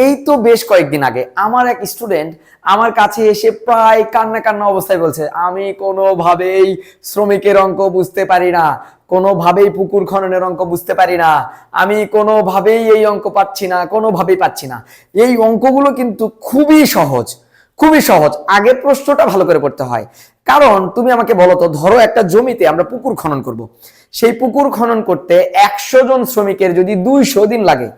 এই তো বেশ কয়েকদিন আগে আমার এক স্টুডেন্ট আমার কাছে এসে প্রায় কান্না কান্না অবস্থায় বলছে, আমি কোনোভাবেই শ্রমিকের অঙ্ক বুঝতে পারি না, কোনোভাবেই পুকুর খননের অঙ্ক বুঝতে পারি না, আমি কোনোভাবেই এই অঙ্ক পাচ্ছি না, কোনোভাবেই পাচ্ছি না। এই অঙ্কগুলো কিন্তু খুবই সহজ, খুবই সহজ। আগের প্রশ্নটা ভালো করে পড়তে হয়। কারণ তুমি আমাকে বলো তো, ধরো একটা জমিতে আমরা পুকুর খনন করব। সেই পুকুর খনন করতে 100 জন শ্রমিকের যদি 200 দিন লাগে,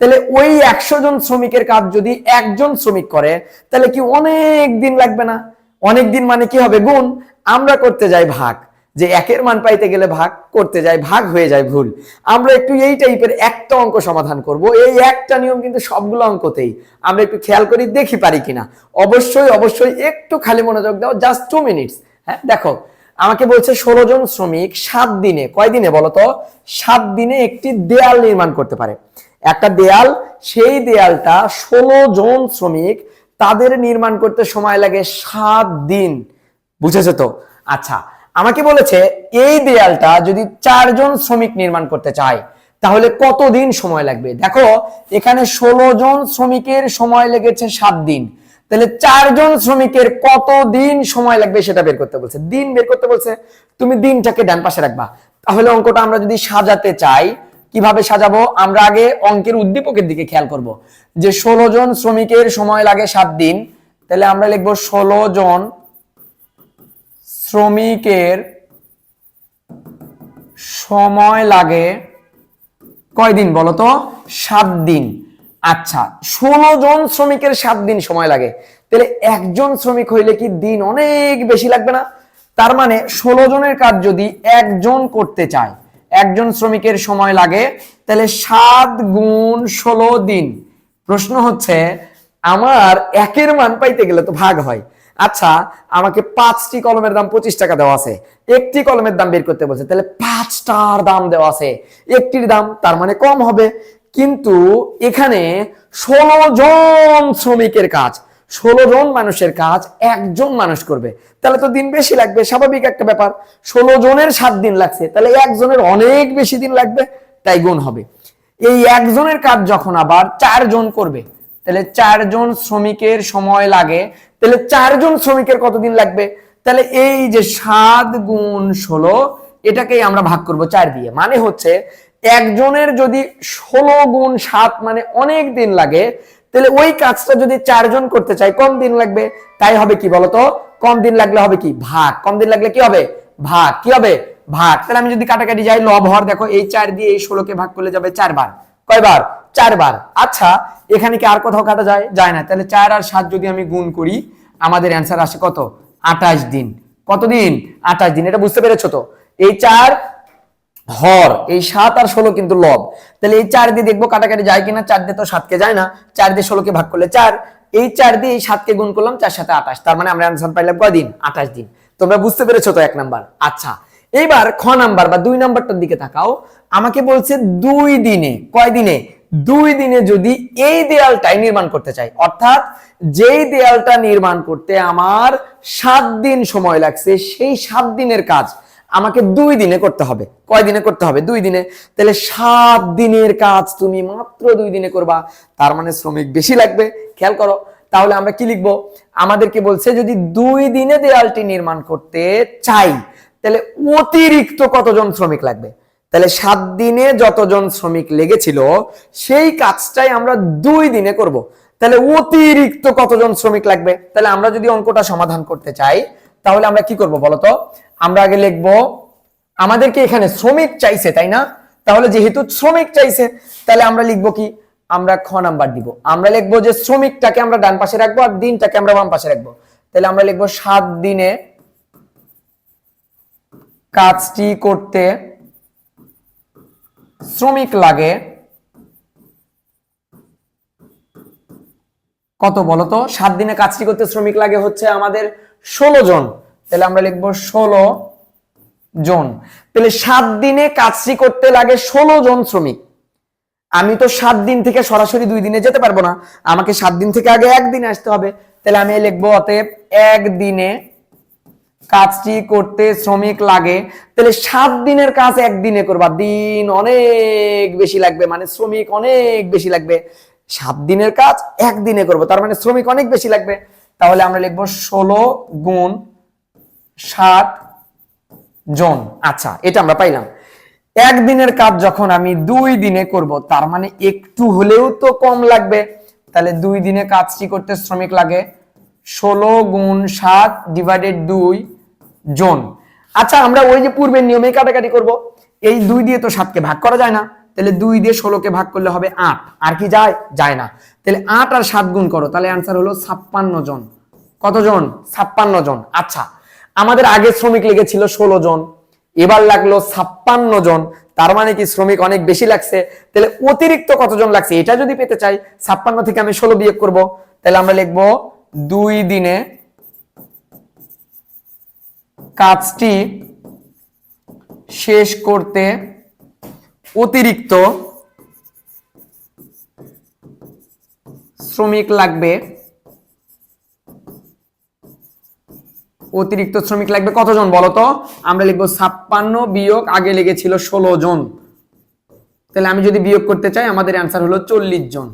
তাহলে ওই 100 জন শ্রমিকের কাজ যদি একজন শ্রমিক করে, তাহলে কি অনেক দিন লাগবে না? অনেক দিন মানে কি হবে? গুণ। আমরা করতে যাই ভাগ, যে একের মান পাইতে গেলে ভাগ করতে যাই, ভাগ হয়ে যায় ভুল। আমরা একটু এই টাইপের একটা অঙ্ক সমাধান করব। এই একটা নিয়ম কিন্তু সবগুলো অঙ্কতেই। আমরা একটু খেয়াল করি, দেখি পারি কিনা। অবশ্যই অবশ্যই একটু খালি মনোযোগ দাও, জাস্ট 2 মিনিটস। হ্যাঁ, দেখো আমাকে বলছে 16 জন শ্রমিক 7 দিনে, কয় দিনে বলো তো? 7 দিনে একটি দেয়াল নির্মাণ করতে পারে। একটা দেয়াল, সেই দেয়ালটা 16 জন শ্রমিক তাদের নির্মাণ করতে সময় লাগে 7 দিন। বুঝেছো তো? আচ্ছা, আমাকে বলেছে এই দেয়ালটা যদি 4 জন শ্রমিক নির্মাণ করতে চায়, তাহলে কতদিন সময় লাগবে? দেখো এখানে 16 জন শ্রমিকের সময় লেগেছে 7 দিন, তাহলে 4 জন শ্রমিকের কত দিন সময় লাগবে সেটা বের করতে বলছে। দিন বের করতে বলছে, তুমি দিনটাকে ডান পাশে রাখবা। তাহলে অঙ্কটা আমরা যদি সাজাতে চাই, কিভাবে সাজাবো? আমরা আগে অঙ্কের উদ্দীপকের দিকে খেয়াল করব, যে 16 জন শ্রমিকের সময় লাগে 7 দিন, তাহলে আমরা লিখবো 16 জন শ্রমিকের সময় লাগে কয় দিন বলো তো? 7 দিন। আচ্ছা, 16 জন শ্রমিকের 7 দিন সময় লাগে, তাহলে একজন শ্রমিক হইলে কি দিন অনেক বেশি লাগবে না? তার মানে 16 জনের কাজ যদি একজন করতে চায়, একজন শ্রমিকের সময় লাগে, তাহলে 7 গুণ 16 দিন। প্রশ্ন হচ্ছে, আমার একের মান পাইতে গেলে তো ভাগ হয়। আচ্ছা, আমাকে 5টি কলমের দাম 25 টাকা দেওয়া আছে, একটি কলমের দাম বের করতে বলছে, তাহলে 5টার দাম দেওয়া আছে, একটির দাম, তার মানে কম হবে। কিন্তু এখানে 16 জন শ্রমিকের কাজ, 16 জন মানুষের কাজ একজন মানুষ করবে, তাহলে তো দিন বেশি লাগবে, স্বাভাবিক একটা ব্যাপার। 16 জনের 7 দিন লাগছে, তাহলে একজনের অনেক বেশি দিন লাগবে, তাই গুণ হবে। এই একজনের কাজ যখন আবার 4 জন করবে, তাহলে 4 জন শ্রমিকের সময় লাগে, তাহলে 4 জন শ্রমিকের কতদিন লাগবে? তাহলে এই যে 7 গুণ 16, এটাকেই আমরা ভাগ করব 4 দিয়ে। মানে হচ্ছে একজনের যদি 16 গুণ 7 মানে অনেক দিন লাগে, তাহলে ওই কাজটা যদি 4 জন করতে চায় কম দিন লাগবে। তাই হবে কি বলতো? কম দিন লাগলে হবে কি? ভাগ। কম দিন লাগলে কি হবে? ভাগ। কি হবে? ভাগ। তাহলে আমি যদি কাটাকাটি যাই, লব হর, দেখো এই 4 দিয়ে এই 16 কে ভাগ করলে যাবে 4 বার। কয়বার? 4 বার। আচ্ছা, এখানে কি আর কোথাও কাটা যায়? যায় না। তাহলে 4 আর 7 যদি আমি গুণ করি, আমাদের অ্যান্সার আসে কত? 28 দিন। কতদিন? 28 দিন। এটা বুঝতে পেরেছো তো? এই 4 হর, এই 7 আর 16 কিন্তু লব। তাহলে এই 4 দিয়ে দেখবো কাটাকাটি যায় কিনা। 4 দিয়ে তো 7 কে যায় না, 4 দিয়ে 16 কে ভাগ করলে 4, এই 4 দিয়ে এই 7 কে গুণ করলাম, 4 7 28, তার মানে আমরা आंसर পাইলাম কয় দিন? 28 দিন। তোমরা বুঝতে পেরেছো তো 1 নাম্বার? আচ্ছা, এইবার খ নাম্বার বা 2 নাম্বারটার দিকে তাকাও। আমাকে বলছে 2 দিনে, কয় দিনে? 2 দিনে যদি এই দেয়ালটাই নির্মাণ করতে চাই, অর্থাৎ যেই দেয়ালটা নির্মাণ করতে আমার 7 দিন সময় লাগছে, সেই 7 দিনের কাজ আমাকে 2 দিনে করতে হবে। কয় দিনে করতে হবে? 2 দিনে। তাহলে 7 দিনের কাজ তুমি মাত্র 2 দিনে করবা, তার মানে শ্রমিক বেশি লাগবে। খেয়াল করো, তাহলে আমরা কি লিখবো? আমাদেরকে বলছে যদি 2 দিনে দেয়ালটি নির্মাণ করতে চাই, তাহলে অতিরিক্ত কতজন শ্রমিক লাগবে? তাহলে 7 দিনে যতজন শ্রমিক লেগেছিল সেই কাজটাই আমরা 2 দিনে করব, তাহলে অতিরিক্ত কতজন শ্রমিক লাগবে? তাহলে আমরা যদি অঙ্কটা সমাধান করতে চাই, তাহলে আমরা কি করব বলতো? আমরা আগে লিখব, আমাদেরকে এখানে শ্রমিক চাইছে, তাই না? তাহলে যেহেতু শ্রমিক চাইছে, তাহলে আমরা লিখব কি? আমরা খ নাম্বার দিব। আমরা লিখব যে শ্রমিকটাকে আমরা ডান পাশে রাখবো আর দিনটাকে আমরা বাম পাশে রাখবো। তাহলে আমরা লিখব 7 দিনে কাজটি করতে শ্রমিক লাগে কত বলতো? 7 দিনে কাজটি করতে শ্রমিক লাগে হচ্ছে আমাদের 16 জন। তাহলে আমরা লিখব 16 জন। তাহলে 7 দিনে কাজটি করতে লাগে 16 জন শ্রমিক। আমি তো 7 দিন থেকে সরাসরি 2 দিনে যেতে পারবো না, আমাকে 7 দিন থেকে আগে 1 দিনে আসতে হবে। তাহলে আমি লিখবো অতএব 1 দিনে কাজটি করতে শ্রমিক লাগে। তাহলে 7 দিনের কাজ 1 দিনে করবা, দিন অনেক বেশি লাগবে, মানে শ্রমিক অনেক বেশি লাগবে। 7 দিনের কাজ 1 দিনে করব, তার মানে শ্রমিক অনেক বেশি লাগবে। তাহলে আমরা লিখবো 16 গুণ 7 জন। আচ্ছা, এটা আমরা পাইলাম। 1 দিনের কাজ যখন আমি 2 দিনে করব, তার মানে একটু হলেও তো কম লাগবে। তাহলে 2 দিনে কাজটি করতে শ্রমিক লাগে 16 গুণ 7 ডিভাইডেড 2 জন। আচ্ছা, আমরা ওই যে পূর্বের নিয়মে কাটাকাটি করব। এই 2 দিয়ে তো 7কে ভাগ করা যায় না, তাহলে 2 দিয়ে 16কে ভাগ করলে হবে 8। আর কি যায়? যায় না। তাহলে 8 আর 7 গুণ করো, তাহলে आंसर হলো 56 জন। কতজন? 56 জন। আচ্ছা, আমাদের আগে শ্রমিক লেগেছিল 16 জন, এবার লাগলো 56 জন, তার মানে কি শ্রমিক অনেক বেশি লাগছে। তাহলে অতিরিক্ত কতজন লাগছে এটা যদি পেতে চাই, 56 থেকে আমি 16 বিয়োগ করব, তাহলে আমরা লিখবো 2 দিনে কাজটি শেষ করতে অতিরিক্ত শ্রমিক লাগবে। অতিরিক্ত শ্রমিক লাগবে কতজন বলো তো? আমরা লিখবো 56 বিয়োগ আগে লেগেছিল 16 জন, তাহলে আমি যদি বিয়োগ করতে চাই আমাদের অ্যান্সার হলো 40 জন।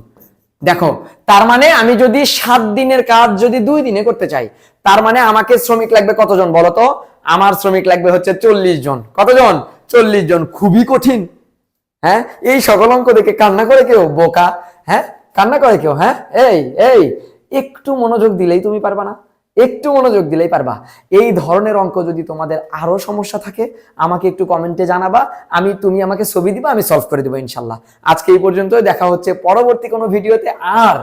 দেখো, তার মানে আমি যদি 7 দিনের কাজ যদি 2 দিনে করতে চাই, তার মানে আমাকে শ্রমিক লাগবে কতজন বলো তো? আমার শ্রমিক লাগবে হচ্ছে 40 জন। কতজন? 40 জন। খুবই কঠিন। হ্যাঁ, এই সকল অঙ্ক দেখে কান্না করে কেউ? বোকা। হ্যাঁ, কান্না করে কেউ? হ্যাঁ, এই এই একটু মনোযোগ দিলেই তুমি পারবা না? একটু মনোযোগ দিলেই পারবা। এই ধরনের অঙ্ক যদি তোমাদের আরো সমস্যা থাকে আমাকে একটু কমেন্টে জানাবা, তুমি আমাকে ছবি দিবা, আমি সলভ করে দেবো ইনশাল্লাহ। আজকে এই পর্যন্তই, দেখা হচ্ছে পরবর্তী কোনো ভিডিওতে। আর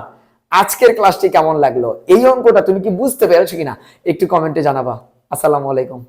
আজকের ক্লাসটি কেমন লাগলো, এই অঙ্কটা তুমি কি বুঝতে পেরেছো কিনা একটু কমেন্টে জানাবা। আসসালামু আলাইকুম।